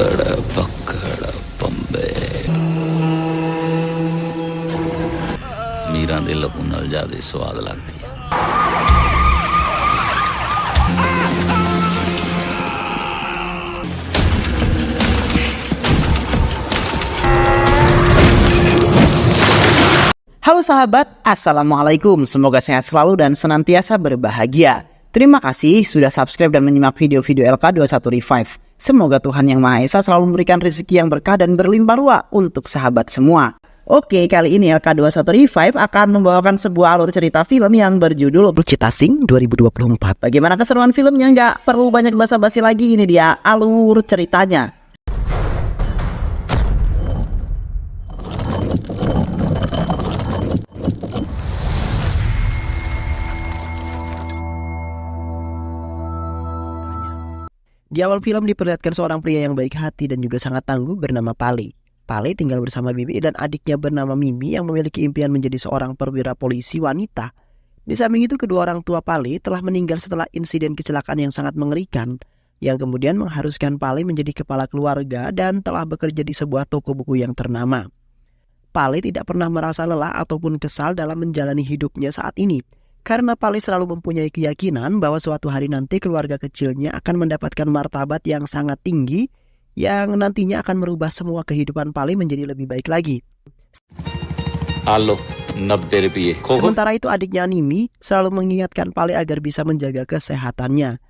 पकड़ पंबे मीरा दे लहू नाल ज्यादा स्वाद लगती है। Halo sahabat, Assalamualaikum. Semoga sehat selalu dan senantiasa berbahagia. Terima kasih sudah subscribe dan menyimak video-video LK21 Revive. Semoga Tuhan Yang Maha Esa selalu memberikan rezeki yang berkah dan berlimpah ruah untuk sahabat semua. Oke, kali ini LK21 Revive akan membawakan sebuah alur cerita film yang berjudul Cita Sing 2024. Bagaimana keseruan filmnya? Nggak perlu banyak basa-basi lagi, ini dia alur ceritanya. Di awal film diperlihatkan seorang pria yang baik hati dan juga sangat tangguh bernama Pali. Pali tinggal bersama Bibi dan adiknya bernama Mimi yang memiliki impian menjadi seorang perwira polisi wanita. Di samping itu kedua orang tua Pali telah meninggal setelah insiden kecelakaan yang sangat mengerikan yang kemudian mengharuskan Pali menjadi kepala keluarga dan telah bekerja di sebuah toko buku yang ternama. Pali tidak pernah merasa lelah ataupun kesal dalam menjalani hidupnya saat ini. Karena Pali selalu mempunyai keyakinan bahwa suatu hari nanti keluarga kecilnya akan mendapatkan martabat yang sangat tinggi yang nantinya akan merubah semua kehidupan Pali menjadi lebih baik lagi. Halo, 90 rupiah. Sementara itu adiknya Nimi selalu mengingatkan Pali agar bisa menjaga kesehatannya.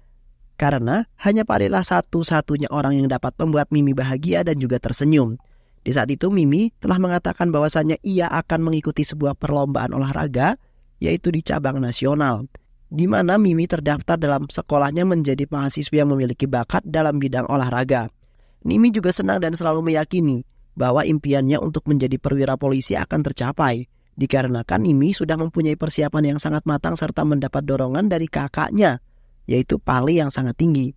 Karena hanya Pali lah satu-satunya orang yang dapat membuat Mimi bahagia dan juga tersenyum. Di saat itu Mimi telah mengatakan bahwasannya ia akan mengikuti sebuah perlombaan olahraga yaitu di cabang nasional, di mana Mimi terdaftar dalam sekolahnya menjadi mahasiswa yang memiliki bakat dalam bidang olahraga. Mimi juga senang dan selalu meyakini bahwa impiannya untuk menjadi perwira polisi akan tercapai, dikarenakan Mimi sudah mempunyai persiapan yang sangat matang serta mendapat dorongan dari kakaknya, yaitu Pali yang sangat tinggi.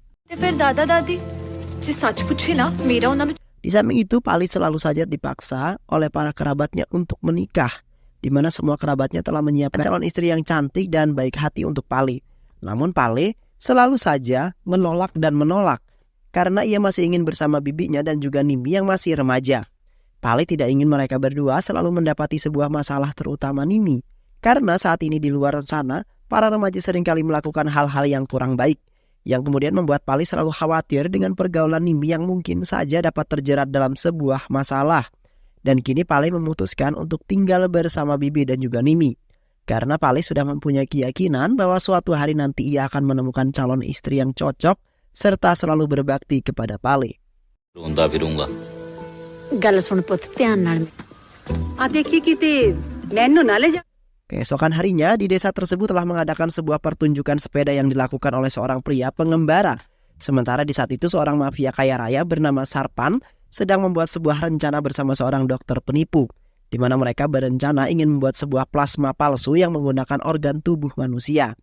Di samping itu, Pali selalu saja dipaksa oleh para kerabatnya untuk menikah, di mana semua kerabatnya telah menyiapkan calon istri yang cantik dan baik hati untuk Pali. Namun Pali selalu saja menolak dan menolak karena ia masih ingin bersama bibinya dan juga Nimi yang masih remaja. Pali tidak ingin mereka berdua selalu mendapati sebuah masalah, terutama Nimi, karena saat ini di luar sana para remaja seringkali melakukan hal-hal yang kurang baik, yang kemudian membuat Pali selalu khawatir dengan pergaulan Nimi yang mungkin saja dapat terjerat dalam sebuah masalah. Dan kini Pali memutuskan untuk tinggal bersama Bibi dan juga Nimi. Karena Pali sudah mempunyai keyakinan bahwa suatu hari nanti ia akan menemukan calon istri yang cocok serta selalu berbakti kepada Pali. Keesokan harinya di desa tersebut telah mengadakan sebuah pertunjukan sepeda yang dilakukan oleh seorang pria pengembara. Sementara di saat itu seorang mafia kaya raya bernama Sarpan sedang membuat sebuah rencana bersama seorang dokter penipu, di mana mereka berencana ingin membuat sebuah plasma palsu yang menggunakan organ tubuh manusia.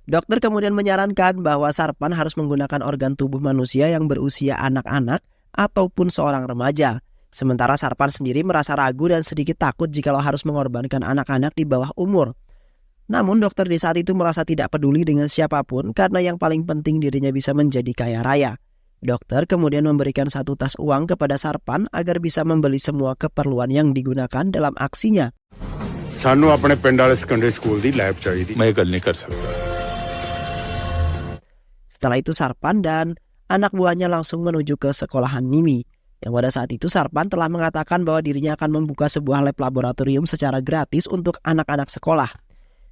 Dokter kemudian menyarankan bahwa Sarpan harus menggunakan organ tubuh manusia yang berusia anak-anak ataupun seorang remaja. Sementara Sarpan sendiri merasa ragu dan sedikit takut jikalau harus mengorbankan anak-anak di bawah umur. Namun dokter di saat itu merasa tidak peduli dengan siapapun karena yang paling penting dirinya bisa menjadi kaya raya. Dokter kemudian memberikan satu tas uang kepada Sarpan agar bisa membeli semua keperluan yang digunakan dalam aksinya. Sanu apne pind wale secondary school di lab chahiye. Main gal nahi kar sakta. Setelah itu Sarpan dan anak buahnya langsung menuju ke sekolahan Nimi. Yang pada saat itu Sarpan telah mengatakan bahwa dirinya akan membuka sebuah lab laboratorium secara gratis untuk anak-anak sekolah,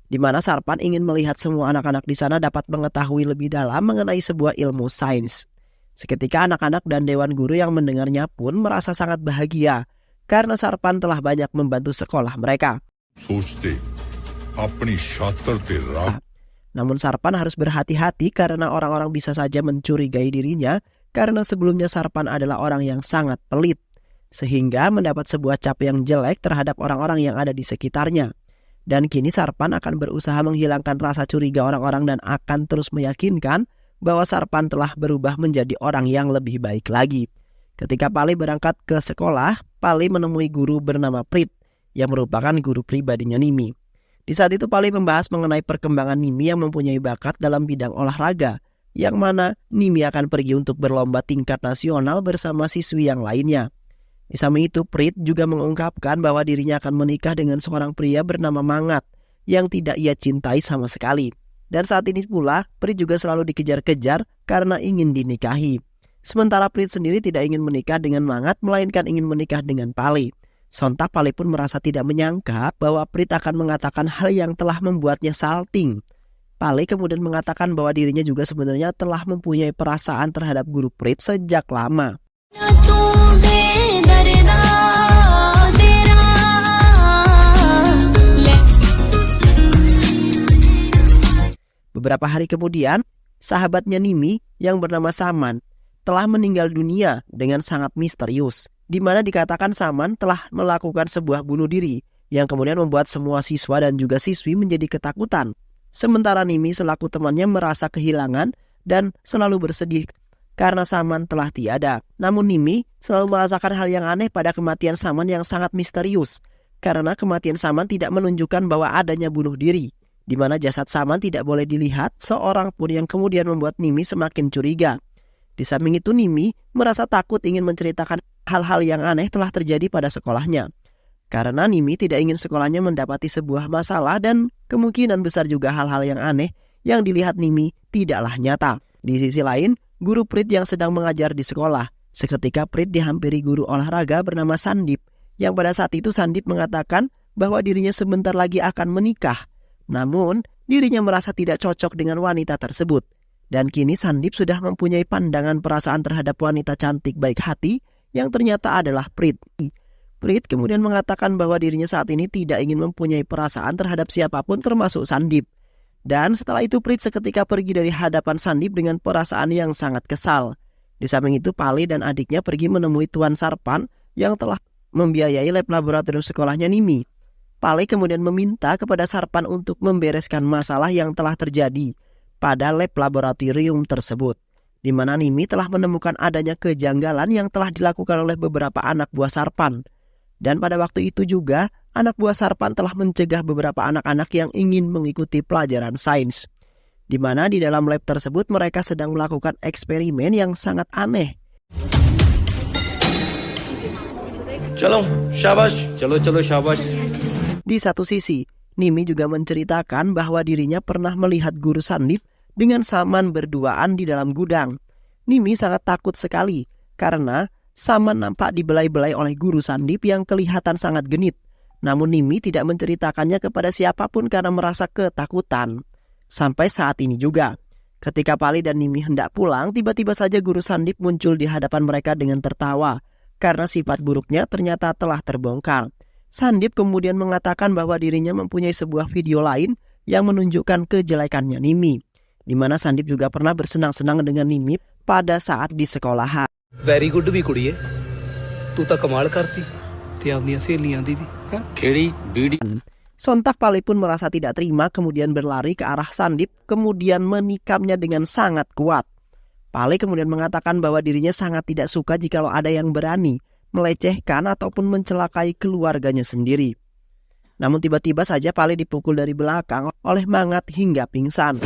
di mana Sarpan ingin melihat semua anak-anak di sana dapat mengetahui lebih dalam mengenai sebuah ilmu sains. Seketika anak-anak dan dewan guru yang mendengarnya pun merasa sangat bahagia karena Sarpan telah banyak membantu sekolah mereka. Namun Sarpan harus berhati-hati karena orang-orang bisa saja mencurigai dirinya karena sebelumnya Sarpan adalah orang yang sangat pelit, sehingga mendapat sebuah cap yang jelek terhadap orang-orang yang ada di sekitarnya. Dan kini Sarpan akan berusaha menghilangkan rasa curiga orang-orang dan akan terus meyakinkan bahwa Sarpan telah berubah menjadi orang yang lebih baik lagi. Ketika Pali berangkat ke sekolah, Pali menemui guru bernama Prit yang merupakan guru pribadinya Nimi. Di saat itu Pali membahas mengenai perkembangan Nimi yang mempunyai bakat dalam bidang olahraga, yang mana Nimi akan pergi untuk berlomba tingkat nasional bersama siswi yang lainnya. Di samping itu, Prit juga mengungkapkan bahwa dirinya akan menikah dengan seorang pria bernama Mangat yang tidak ia cintai sama sekali. Dan saat ini pula, Prit juga selalu dikejar-kejar karena ingin dinikahi. Sementara Prit sendiri tidak ingin menikah dengan Mangat, melainkan ingin menikah dengan Pali. Sontak Pali pun merasa tidak menyangka bahwa Prit akan mengatakan hal yang telah membuatnya salting. Pali kemudian mengatakan bahwa dirinya juga sebenarnya telah mempunyai perasaan terhadap guru Prit sejak lama. Beberapa hari kemudian, sahabatnya Nimi yang bernama Saman telah meninggal dunia dengan sangat misterius, di mana dikatakan Saman telah melakukan sebuah bunuh diri yang kemudian membuat semua siswa dan juga siswi menjadi ketakutan. Sementara Nimi selaku temannya merasa kehilangan dan selalu bersedih karena Saman telah tiada. Namun Nimi selalu merasakan hal yang aneh pada kematian Saman yang sangat misterius, karena kematian Saman tidak menunjukkan bahwa adanya bunuh diri, di mana jasad Saman tidak boleh dilihat seorang pun, yang kemudian membuat Nimi semakin curiga. Di samping itu, Nimi merasa takut ingin menceritakan hal-hal yang aneh telah terjadi pada sekolahnya. Karena Nimi tidak ingin sekolahnya mendapati sebuah masalah dan kemungkinan besar juga hal-hal yang aneh yang dilihat Nimi tidaklah nyata. Di sisi lain, guru Prit yang sedang mengajar di sekolah, seketika Prit dihampiri guru olahraga bernama Sandip, yang pada saat itu Sandip mengatakan bahwa dirinya sebentar lagi akan menikah. Namun, dirinya merasa tidak cocok dengan wanita tersebut. Dan kini Sandip sudah mempunyai pandangan perasaan terhadap wanita cantik baik hati yang ternyata adalah Prit. Prit kemudian mengatakan bahwa dirinya saat ini tidak ingin mempunyai perasaan terhadap siapapun termasuk Sandip. Dan setelah itu Prit seketika pergi dari hadapan Sandip dengan perasaan yang sangat kesal. Di samping itu Pali dan adiknya pergi menemui Tuan Sarpan yang telah membiayai lab laboratorium sekolahnya Nimi. Pali kemudian meminta kepada Sarpan untuk membereskan masalah yang telah terjadi pada lab laboratorium tersebut, di mana Nimi telah menemukan adanya kejanggalan yang telah dilakukan oleh beberapa anak buah Sarpan. Dan pada waktu itu juga, anak buah Sarpan telah mencegah beberapa anak-anak yang ingin mengikuti pelajaran sains, di mana di dalam lab tersebut mereka sedang melakukan eksperimen yang sangat aneh. Chalo, shabash, chalo shabash. Di satu sisi, Nimi juga menceritakan bahwa dirinya pernah melihat guru Sandip dengan Saman berduaan di dalam gudang. Nimi sangat takut sekali karena Saman nampak dibelai-belai oleh guru Sandip yang kelihatan sangat genit. Namun Nimi tidak menceritakannya kepada siapapun karena merasa ketakutan. Sampai saat ini juga, ketika Pali dan Nimi hendak pulang, tiba-tiba saja guru Sandip muncul di hadapan mereka dengan tertawa karena sifat buruknya ternyata telah terbongkar. Sandip kemudian mengatakan bahwa dirinya mempunyai sebuah video lain yang menunjukkan kejelekannya Nimi, di mana Sandip juga pernah bersenang-senang dengan Nimi pada saat di sekolahan. Very good भी कुड़ी है तू तो कमाल करती ते अपनी सहेलियां दी खेड़ी बीड़ी Sontak Pali pun merasa tidak terima, kemudian berlari ke arah Sandip, kemudian menikamnya dengan sangat kuat. Pali kemudian mengatakan bahwa dirinya sangat tidak suka jikalau ada yang berani melecehkan ataupun mencelakai keluarganya sendiri. Namun tiba-tiba saja Pali dipukul dari belakang oleh Mangat hingga pingsan.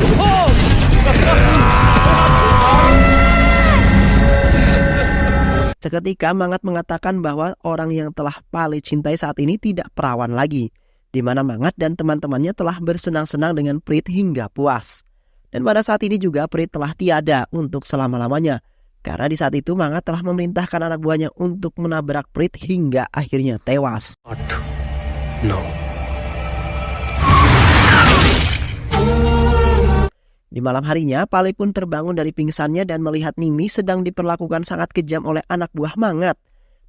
Seketika Mangat mengatakan bahwa orang yang telah Pali cintai saat ini tidak perawan lagi, di mana Mangat dan teman-temannya telah bersenang-senang dengan Prit hingga puas. Dan pada saat ini juga Prit telah tiada untuk selama-lamanya, karena di saat itu Mangat telah memerintahkan anak buahnya untuk menabrak Prit hingga akhirnya tewas. 8 9 Di malam harinya, Pali pun terbangun dari pingsannya dan melihat Nimi sedang diperlakukan sangat kejam oleh anak buah Mangat.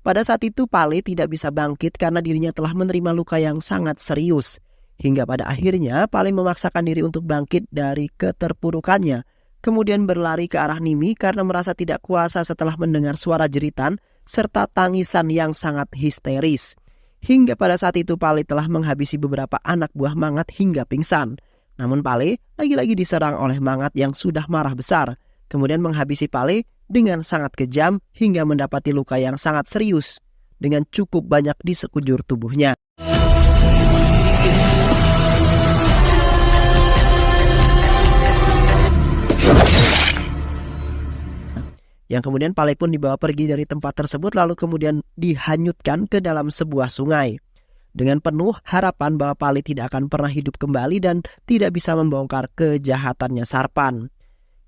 Pada saat itu Pali tidak bisa bangkit karena dirinya telah menerima luka yang sangat serius. Hingga pada akhirnya Pali memaksakan diri untuk bangkit dari keterpurukannya, kemudian berlari ke arah Nimi karena merasa tidak kuasa setelah mendengar suara jeritan serta tangisan yang sangat histeris. Hingga pada saat itu Pali telah menghabisi beberapa anak buah Mangat hingga pingsan. Namun Pali lagi-lagi diserang oleh Mangat yang sudah marah besar, kemudian menghabisi Pali dengan sangat kejam hingga mendapati luka yang sangat serius dengan cukup banyak di sekujur tubuhnya. Yang kemudian Pale pun dibawa pergi dari tempat tersebut lalu kemudian dihanyutkan ke dalam sebuah sungai. Dengan penuh harapan bahwa Pale tidak akan pernah hidup kembali dan tidak bisa membongkar kejahatannya Sarpan.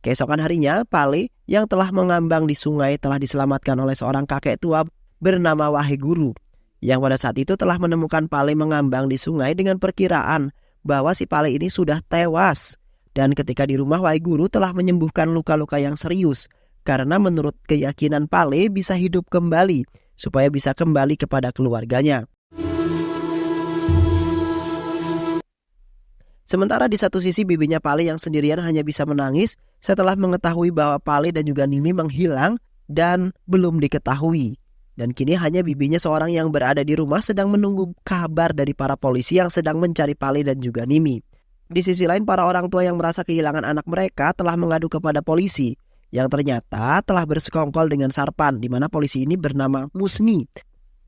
Keesokan harinya, Pale yang telah mengambang di sungai telah diselamatkan oleh seorang kakek tua bernama Waheguru, yang pada saat itu telah menemukan Pale mengambang di sungai dengan perkiraan bahwa si Pale ini sudah tewas. Dan ketika di rumah, Waheguru telah menyembuhkan luka-luka yang serius, karena menurut keyakinan Pale bisa hidup kembali, supaya bisa kembali kepada keluarganya. Sementara di satu sisi bibinya Pale yang sendirian hanya bisa menangis setelah mengetahui bahwa Pale dan juga Nimi menghilang dan belum diketahui. Dan kini hanya bibinya seorang yang berada di rumah sedang menunggu kabar dari para polisi yang sedang mencari Pale dan juga Nimi. Di sisi lain, para orang tua yang merasa kehilangan anak mereka telah mengadu kepada polisi yang ternyata telah bersekongkol dengan Sarpan, di mana polisi ini bernama Musni.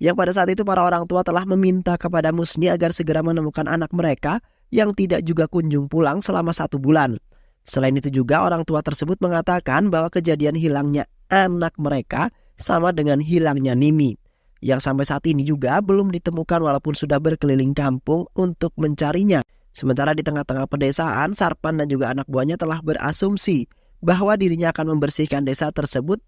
Yang pada saat itu para orang tua telah meminta kepada Musni agar segera menemukan anak mereka yang tidak juga kunjung pulang selama 1 bulan. Selain itu juga orang tua tersebut mengatakan bahwa kejadian hilangnya anak mereka sama dengan hilangnya Nimi, yang sampai saat ini juga belum ditemukan walaupun sudah berkeliling kampung untuk mencarinya. Sementara di tengah-tengah pedesaan, Sarpan dan juga anak buahnya telah berasumsi bahwa dirinya akan membersihkan desa tersebut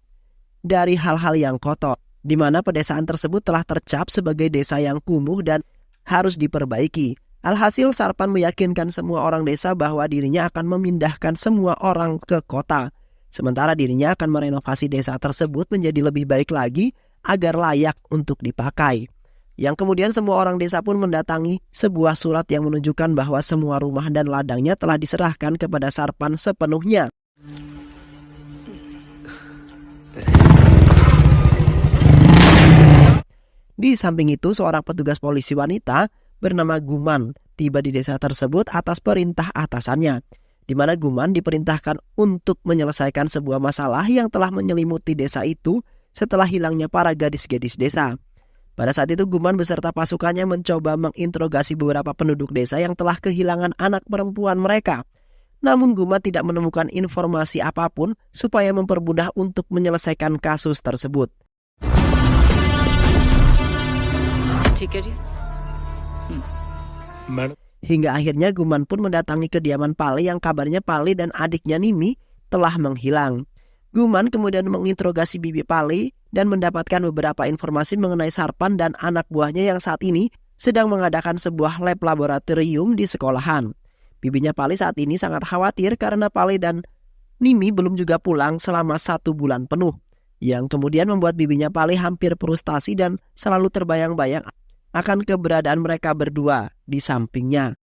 dari hal-hal yang kotor, di mana pedesaan tersebut telah tercap sebagai desa yang kumuh dan harus diperbaiki. Alhasil Sarpan meyakinkan semua orang desa bahwa dirinya akan memindahkan semua orang ke kota. Sementara dirinya akan merenovasi desa tersebut menjadi lebih baik lagi agar layak untuk dipakai. Yang kemudian semua orang desa pun mendatangi sebuah surat yang menunjukkan bahwa semua rumah dan ladangnya telah diserahkan kepada Sarpan sepenuhnya. Di samping itu, seorang petugas polisi wanita bernama Guman tiba di desa tersebut atas perintah atasannya, di mana Guman diperintahkan untuk menyelesaikan sebuah masalah yang telah menyelimuti desa itu setelah hilangnya para gadis-gadis desa. Pada saat itu Guman beserta pasukannya mencoba menginterogasi beberapa penduduk desa yang telah kehilangan anak perempuan mereka. Namun Guman tidak menemukan informasi apapun supaya mempermudah untuk menyelesaikan kasus tersebut. Hingga akhirnya Guman pun mendatangi kediaman Pale yang kabarnya Pale dan adiknya Nimi telah menghilang. Guman kemudian menginterogasi bibi Pale dan mendapatkan beberapa informasi mengenai Sarpan dan anak buahnya yang saat ini sedang mengadakan sebuah lab laboratorium di sekolahan. Bibinya Pale saat ini sangat khawatir karena Pale dan Nimi belum juga pulang selama 1 bulan penuh, yang kemudian membuat bibinya Pale hampir frustasi dan selalu terbayang-bayang akan keberadaan mereka berdua di sampingnya.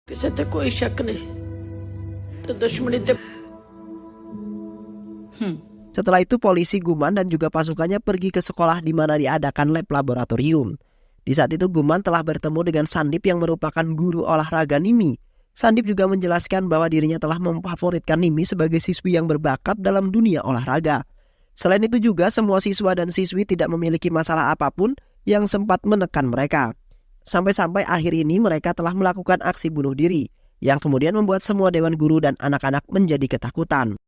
Setelah itu polisi, Guman dan juga pasukannya pergi ke sekolah di mana diadakan lab laboratorium. Di saat itu Guman telah bertemu dengan Sandip yang merupakan guru olahraga Nimi. Sandip juga menjelaskan bahwa dirinya telah memfavoritkan Nimi sebagai siswi yang berbakat dalam dunia olahraga. Selain itu juga semua siswa dan siswi tidak memiliki masalah apapun yang sempat menekan mereka. Sampai-sampai akhir ini mereka telah melakukan aksi bunuh diri, yang kemudian membuat semua dewan guru dan anak-anak menjadi ketakutan.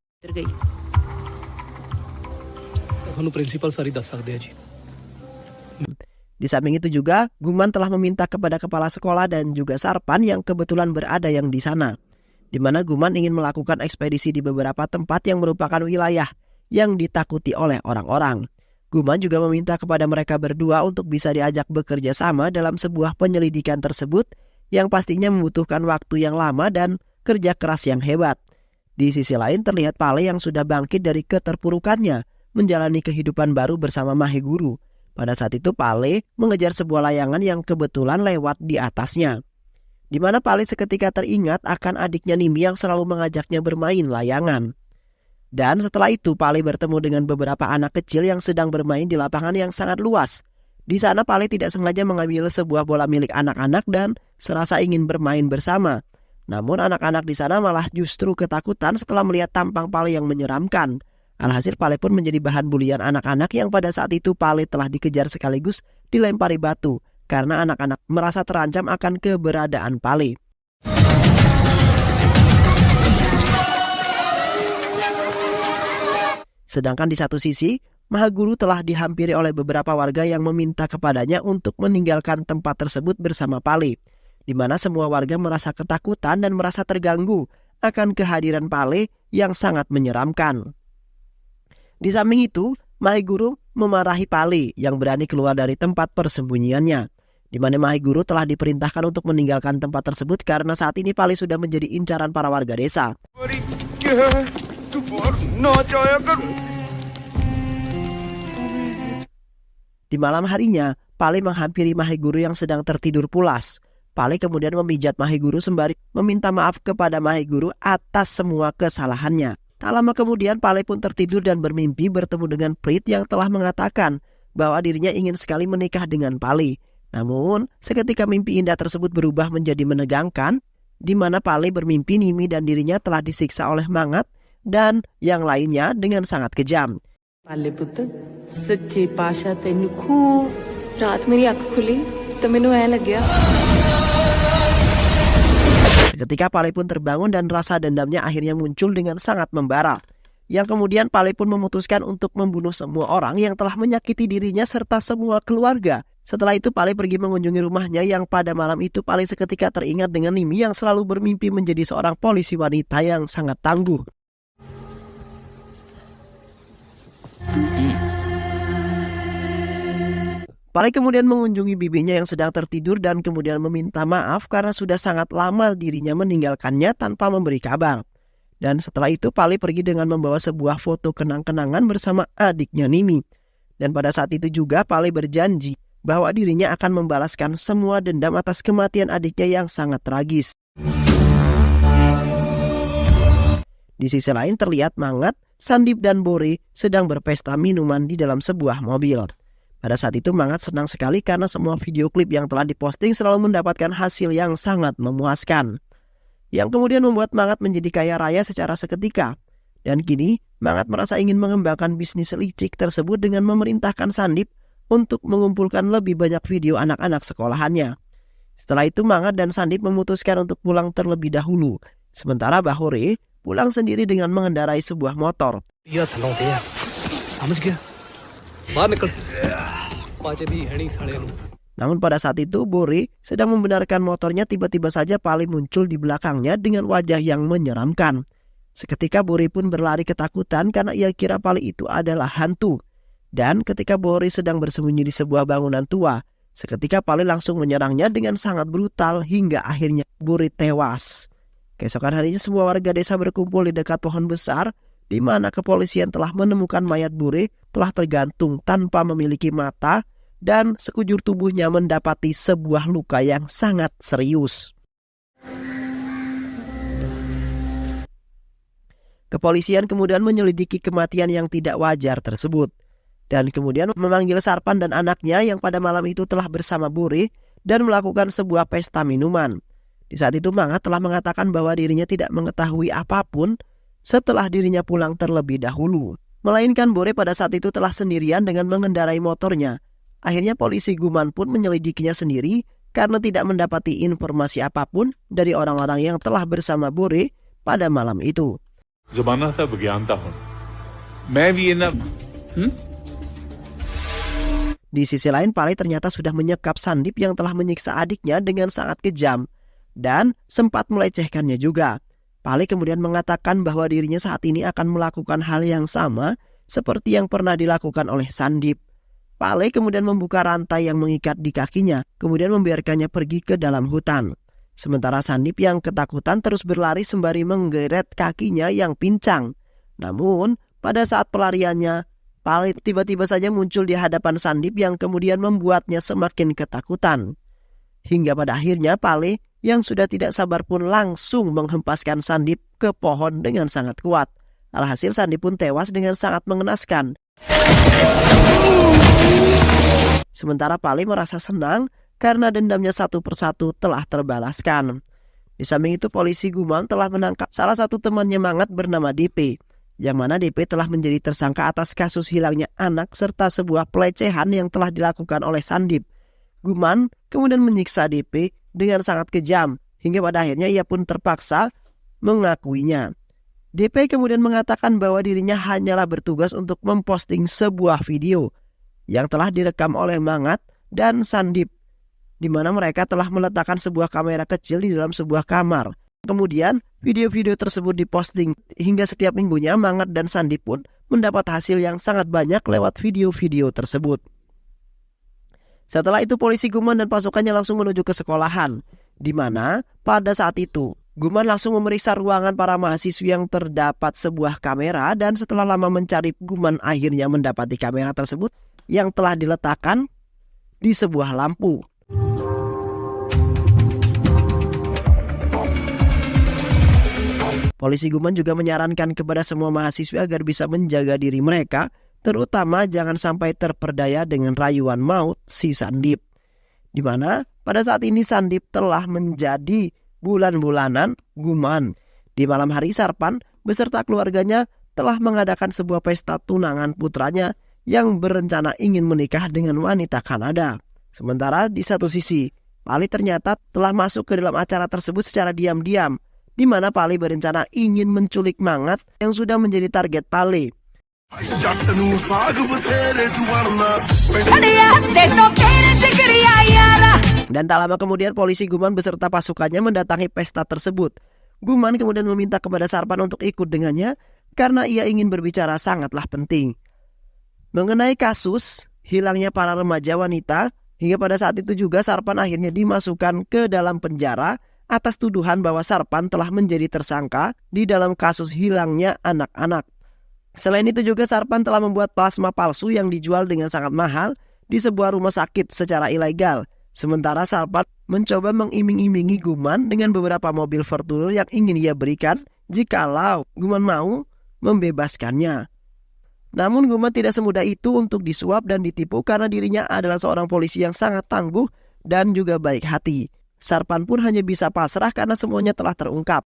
Di samping itu juga, Guman telah meminta kepada kepala sekolah dan juga Sarpan yang kebetulan berada yang di sana, di mana Guman ingin melakukan ekspedisi di beberapa tempat yang merupakan wilayah yang ditakuti oleh orang-orang. Guman juga meminta kepada mereka berdua untuk bisa diajak bekerja sama dalam sebuah penyelidikan tersebut yang pastinya membutuhkan waktu yang lama dan kerja keras yang hebat. Di sisi lain terlihat Pale yang sudah bangkit dari keterpurukannya, menjalani kehidupan baru bersama Maheguru. Pada saat itu Pale mengejar sebuah layangan yang kebetulan lewat di atasnya, di mana Pale seketika teringat akan adiknya Nimi yang selalu mengajaknya bermain layangan. Dan setelah itu Pale bertemu dengan beberapa anak kecil yang sedang bermain di lapangan yang sangat luas. Di sana Pale tidak sengaja mengambil sebuah bola milik anak-anak dan serasa ingin bermain bersama. Namun anak-anak di sana malah justru ketakutan setelah melihat tampang Pale yang menyeramkan. Alhasil Pale pun menjadi bahan bulian anak-anak yang pada saat itu Pale telah dikejar sekaligus dilempari batu karena anak-anak merasa terancam akan keberadaan Pale. Sedangkan di satu sisi, Mahaguru telah dihampiri oleh beberapa warga yang meminta kepadanya untuk meninggalkan tempat tersebut bersama Pale, di mana semua warga merasa ketakutan dan merasa terganggu akan kehadiran Pale yang sangat menyeramkan. Di samping itu, Mahaguru memarahi Pale yang berani keluar dari tempat persembunyiannya, di mana Mahaguru telah diperintahkan untuk meninggalkan tempat tersebut karena saat ini Pale sudah menjadi incaran para warga desa. Di malam harinya, Pale menghampiri Mahaguru yang sedang tertidur pulas. Pale kemudian memijat Mahaguru sembari meminta maaf kepada Mahaguru atas semua kesalahannya. Tak lama kemudian Pale pun tertidur dan bermimpi bertemu dengan Prit yang telah mengatakan bahwa dirinya ingin sekali menikah dengan Pale. Namun, seketika mimpi indah tersebut berubah menjadi menegangkan, di mana Pale bermimpi Nimi dan dirinya telah disiksa oleh Mangat dan yang lainnya dengan sangat kejam. पाले पुत सच्चे पाशा तेन खूब रात मेरी अख खुली तो मैनू ऐ लग्या। Ketika Pale pun terbangun dan rasa dendamnya akhirnya muncul dengan sangat membara. Yang kemudian Pale pun memutuskan untuk membunuh semua orang yang telah menyakiti dirinya serta semua keluarga. Setelah itu Pale pergi mengunjungi rumahnya yang pada malam itu Pale seketika teringat dengan Nimi yang selalu bermimpi menjadi seorang polisi wanita yang sangat tangguh. Pale kemudian mengunjungi bibinya yang sedang tertidur dan kemudian meminta maaf karena sudah sangat lama dirinya meninggalkannya tanpa memberi kabar. Dan setelah itu Pale pergi dengan membawa sebuah foto kenang-kenangan bersama adiknya Nimi. Dan pada saat itu juga Pale berjanji bahwa dirinya akan membalaskan semua dendam atas kematian adiknya yang sangat tragis. Di sisi lain terlihat Mangat, Sandip dan Bore sedang berpesta minuman di dalam sebuah mobil. Pada saat itu Mangat senang sekali karena semua video klip yang telah diposting selalu mendapatkan hasil yang sangat memuaskan. Yang kemudian membuat Mangat menjadi kaya raya secara seketika. Dan kini Mangat merasa ingin mengembangkan bisnis licik tersebut dengan memerintahkan Sandip untuk mengumpulkan lebih banyak video anak-anak sekolahannya. Setelah itu Mangat dan Sandip memutuskan untuk pulang terlebih dahulu. Sementara Bahore pulang sendiri dengan mengendarai sebuah motor. या थलाਉਂਦੇ ਆ समझ गया बाहर निकल पाचे दी है नहीं साले नूं। Namun pada saat itu Bore sedang membenarkan motornya, tiba-tiba saja Pale muncul di belakangnya dengan wajah yang menyeramkan. Seketika Bore pun berlari ketakutan karena ia kira Pale itu adalah hantu. Dan ketika Bore sedang bersembunyi di sebuah bangunan tua, seketika Pale langsung menyerangnya dengan sangat brutal hingga akhirnya Bore tewas. Keesokan harinya semua warga desa berkumpul di dekat pohon besar di mana kepolisian telah menemukan mayat Bore telah tergantung tanpa memiliki mata dan sekujur tubuhnya mendapati sebuah luka yang sangat serius. Kepolisian kemudian menyelidiki kematian yang tidak wajar tersebut dan kemudian memanggil Sarpan dan anaknya yang pada malam itu telah bersama Bore dan melakukan sebuah pesta minuman. Di saat itu Mangat telah mengatakan bahwa dirinya tidak mengetahui apapun setelah dirinya pulang terlebih dahulu. Melainkan Bore pada saat itu telah sendirian dengan mengendarai motornya. Akhirnya polisi Guman pun menyelidikinya sendiri karena tidak mendapati informasi apapun dari orang-orang yang telah bersama Bore pada malam itu. ज़माना सा विज्ञान था हुण मैं भी इन्ना Di sisi lain Pale ternyata sudah menyekap Sandip yang telah menyiksa adiknya dengan sangat kejam dan sempat melecehkannya juga. Pale kemudian mengatakan bahwa dirinya saat ini akan melakukan hal yang sama seperti yang pernah dilakukan oleh Sandip. Pale kemudian membuka rantai yang mengikat di kakinya, kemudian membiarkannya pergi ke dalam hutan. Sementara Sandip yang ketakutan terus berlari sembari menggeret kakinya yang pincang. Namun, pada saat pelariannya, Pale tiba-tiba saja muncul di hadapan Sandip yang kemudian membuatnya semakin ketakutan. Hingga pada akhirnya Pale yang sudah tidak sabar pun langsung menghempaskan Sandip ke pohon dengan sangat kuat. Alhasil Sandip pun tewas dengan sangat mengenaskan. Sementara Pale merasa senang karena dendamnya satu persatu telah terbalaskan. Di samping itu polisi Guman telah menangkap salah satu temannya Mangat bernama DP, yang mana DP telah menjadi tersangka atas kasus hilangnya anak serta sebuah pelecehan yang telah dilakukan oleh Sandip. Guman kemudian menyiksa DP dengan sangat kejam hingga pada akhirnya ia pun terpaksa mengakuinya. DP kemudian mengatakan bahwa dirinya hanyalah bertugas untuk memposting sebuah video yang telah direkam oleh Mangat dan Sandip, di mana mereka telah meletakkan sebuah kamera kecil di dalam sebuah kamar. Kemudian video-video tersebut diposting hingga setiap minggunya Mangat dan Sandip pun mendapat hasil yang sangat banyak lewat video-video tersebut. Setelah itu polisi Guman dan pasukannya langsung menuju ke sekolahan, di mana pada saat itu Guman langsung memeriksa ruangan para mahasiswa yang terdapat sebuah kamera, dan setelah lama mencari Guman akhirnya mendapati kamera tersebut yang telah diletakkan di sebuah lampu. Polisi Guman juga menyarankan kepada semua mahasiswa agar bisa menjaga diri mereka, terutama jangan sampai terperdaya dengan rayuan maut si Sandip. Di mana pada saat ini Sandip telah menjadi bulan-bulanan Guman. Di malam hari Sarpan beserta keluarganya telah mengadakan sebuah pesta tunangan putranya yang berencana ingin menikah dengan wanita Kanada. Sementara di satu sisi, Pali ternyata telah masuk ke dalam acara tersebut secara diam-diam, di mana Pali berencana ingin menculik Mangat yang sudah menjadi target Pali. Dan tak lama kemudian polisi Guman beserta pasukannya mendatangi pesta tersebut. Guman kemudian meminta kepada Sarpan untuk ikut dengannya karena ia ingin berbicara sangatlah penting mengenai kasus hilangnya para remaja wanita. Hingga pada saat itu juga Sarpan akhirnya dimasukkan ke dalam penjara atas tuduhan bahwa Sarpan telah menjadi tersangka di dalam kasus hilangnya anak-anak. Selain itu juga Sarpan telah membuat plasma palsu yang dijual dengan sangat mahal di sebuah rumah sakit secara ilegal. Sementara Sarpan mencoba mengiming-imingi Guman dengan beberapa mobil Fortuner yang ingin ia berikan jikalau Guman mau membebaskannya. Namun Guman tidak semudah itu untuk disuap dan ditipu karena dirinya adalah seorang polisi yang sangat tangguh dan juga baik hati. Sarpan pun hanya bisa pasrah karena semuanya telah terungkap.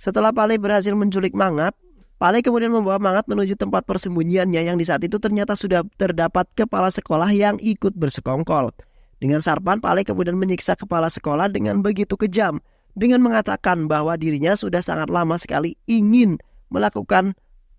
Setelah Pali berhasil menculik Mangat, Pali kemudian membawa Mangat menuju tempat persembunyiannya yang di saat itu ternyata sudah terdapat kepala sekolah yang ikut bersekongkol. Dengan Sarpan, Pali kemudian menyiksa kepala sekolah dengan begitu kejam, dengan mengatakan bahwa dirinya sudah sangat lama sekali ingin melakukan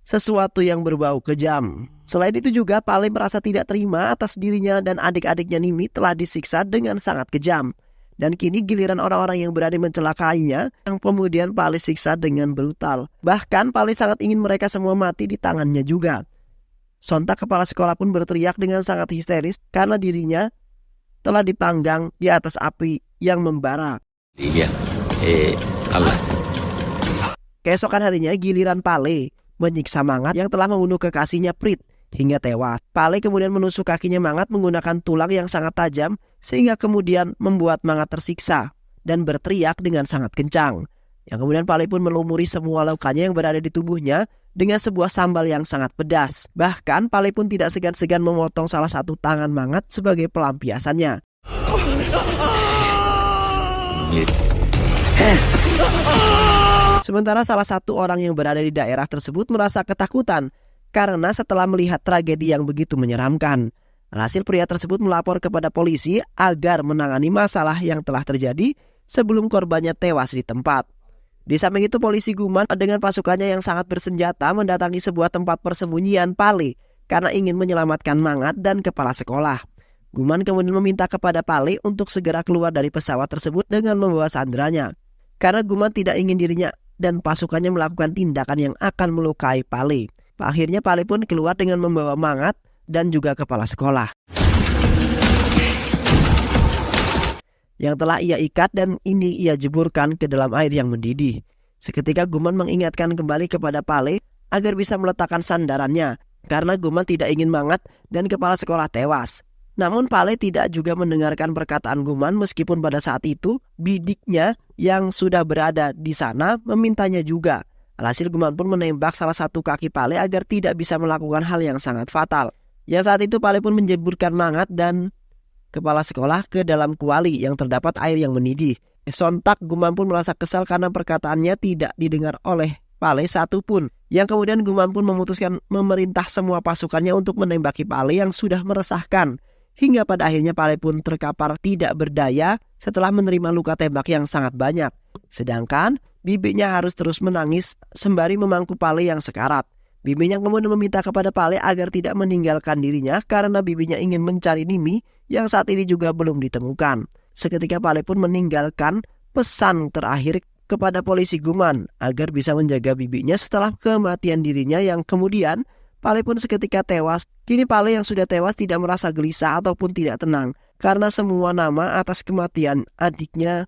sesuatu yang berbau kejam. Selain itu juga Pali merasa tidak terima atas dirinya dan adik-adiknya Nimi telah disiksa dengan sangat kejam. Dan kini giliran orang-orang yang berani mencelakainya yang kemudian Pali siksa dengan brutal. Bahkan Pali sangat ingin mereka semua mati di tangannya juga. Sontak kepala sekolah pun berteriak dengan sangat histeris karena dirinya telah dipanggang di atas api yang membara. Iya, Allah. Keesokan harinya giliran Pali menyiksa Mangat yang telah membunuh kekasihnya Prit hingga tewas. Pali kemudian menusuk kakinya Mangat menggunakan tulang yang sangat tajam sehingga kemudian membuat Mangat tersiksa dan berteriak dengan sangat kencang. Yang kemudian Pali pun melumuri semua lukanya yang berada di tubuhnya dengan sebuah sambal yang sangat pedas. Bahkan Pali pun tidak segan-segan memotong salah satu tangan Mangat sebagai pelampiasannya. Sementara salah satu orang yang berada di daerah tersebut merasa ketakutan karena setelah melihat tragedi yang begitu menyeramkan. Alhasil pria tersebut melapor kepada polisi agar menangani masalah yang telah terjadi sebelum korbannya tewas di tempat. Di samping itu polisi Guman dengan pasukannya yang sangat bersenjata mendatangi sebuah tempat persembunyian Pali karena ingin menyelamatkan Mangat dan kepala sekolah. Guman kemudian meminta kepada Pali untuk segera keluar dari pesawat tersebut dengan membawa sandranya. Karena Guman tidak ingin dirinya dan pasukannya melakukan tindakan yang akan melukai Pali. Akhirnya Pali pun keluar dengan membawa Mangat dan juga kepala sekolah yang telah ia ikat dan ini ia jeburkan ke dalam air yang mendidih. Seketika Guman mengingatkan kembali kepada Pali agar bisa meletakkan sandarannya karena Guman tidak ingin Mangat dan kepala sekolah tewas. Namun Pali tidak juga mendengarkan perkataan Guman meskipun pada saat itu bidiknya yang sudah berada di sana memintanya juga. Alhasil Guman pun menembak salah satu kaki Pali agar tidak bisa melakukan hal yang sangat fatal. Yang saat itu Pali pun menjeburkan Mangat dan kepala sekolah ke dalam kuali yang terdapat air yang mendidih. Sontak Guman pun merasa kesal karena perkataannya tidak didengar oleh Pali satupun. Yang kemudian Guman pun memutuskan memerintah semua pasukannya untuk menembaki Pali yang sudah meresahkan. hingga pada akhirnya Pale pun terkapar tidak berdaya setelah menerima luka tembak yang sangat banyak. Sedangkan bibinya harus terus menangis sembari memangku Pale yang sekarat. Bibinya kemudian meminta kepada Pale agar tidak meninggalkan dirinya karena bibinya ingin mencari Nimi yang saat ini juga belum ditemukan. Seketika Pale pun meninggalkan pesan terakhir kepada polisi Guman agar bisa menjaga bibinya setelah kematian dirinya yang kemudian Pale pun seketika tewas. Kini Pale yang sudah tewas tidak merasa gelisah ataupun tidak tenang karena semua nama atas kematian adiknya,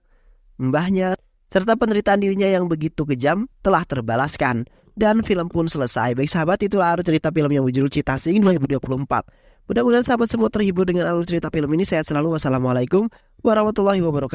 mbahnya, serta penderitaan dirinya yang begitu kejam telah terbalaskan. Dan film pun selesai. Baik sahabat, itulah alur cerita film yang berjudul Cita Sing 2024. Mudah-mudahan sahabat semua terhibur dengan alur cerita film ini. Sehat selalu. Wassalamualaikum warahmatullahi wabarakatuh.